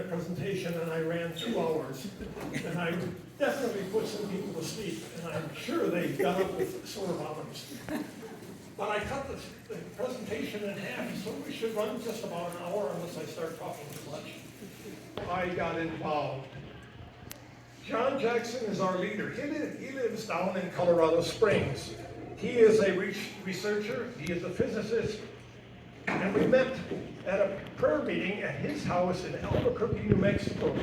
presentation and I ran 2 hours. And I definitely put some people to sleep, and I'm sure they got up with sore bottoms. But I cut the presentation in half, so we should run just about an hour unless I start talking too much. I got involved. John Jackson is our leader. He lives down in Colorado Springs. He is a researcher, he is a physicist, and we met at a prayer meeting at his house in Albuquerque, New Mexico.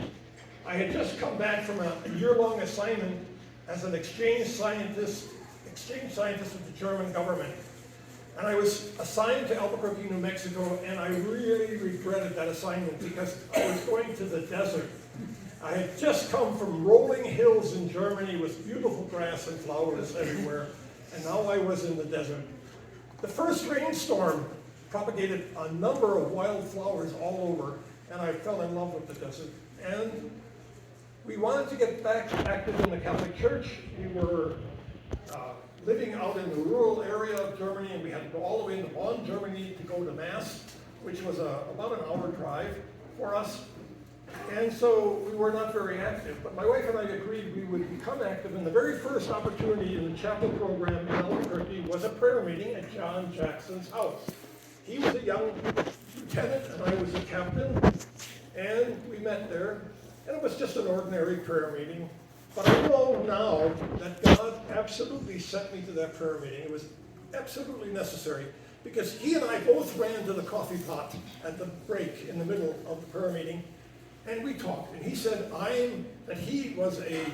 I had just come back from a year-long assignment as an exchange scientist with the German government. And I was assigned to Albuquerque, New Mexico, and I really regretted that assignment because I was going to the desert. I had just come from rolling hills in Germany with beautiful grass and flowers everywhere, and now I was in the desert. The first rainstorm propagated a number of wildflowers all over, and I fell in love with the desert. And we wanted to get back active in the Catholic Church. We were living out in the rural area of Germany, and we had to go all the way into Bonn, Germany to go to Mass, which was about an hour drive for us. And so we were not very active, but my wife and I agreed we would become active, and the very first opportunity in the chapel program in Albuquerque was a prayer meeting at John Jackson's house. He was a young lieutenant and I was a captain, and we met there, and it was just an ordinary prayer meeting. But I know now that God absolutely sent me to that prayer meeting. It was absolutely necessary, because he and I both ran to the coffee pot at the break in the middle of the prayer meeting, and we talked. And he said that he was a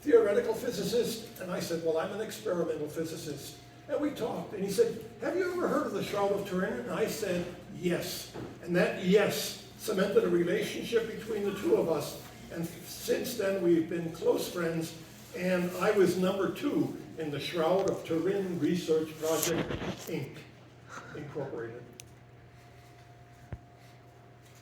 theoretical physicist, and I said, well, I'm an experimental physicist. And we talked, and he said, have you ever heard of the Shroud of Turin? And I said, yes. And that yes cemented a relationship between the two of us. And since then, we've been close friends, and I was number 2 in the Shroud of Turin Research Project, Inc., Incorporated.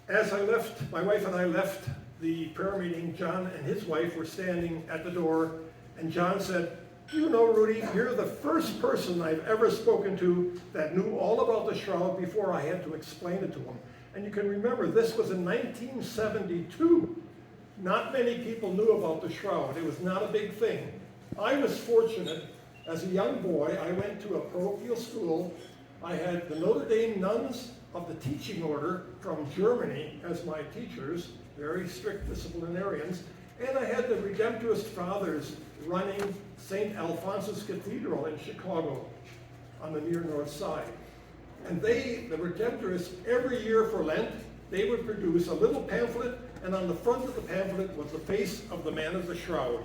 As I left, my wife and I left the prayer meeting, John and his wife were standing at the door, and John said, you know, Rudy, you're the first person I've ever spoken to that knew all about the Shroud before I had to explain it to him. And you can remember, this was in 1972. Not many people knew about the Shroud. It was not a big thing. I was fortunate. As a young boy, I went to a parochial school. I had the Notre Dame nuns of the teaching order from Germany as my teachers, very strict disciplinarians, and I had the Redemptorist fathers running St. Alphonsus Cathedral in Chicago on the near north side. And the Redemptorists, every year for Lent, they would produce a little pamphlet, and on the front of the pamphlet was the face of the man of the shroud.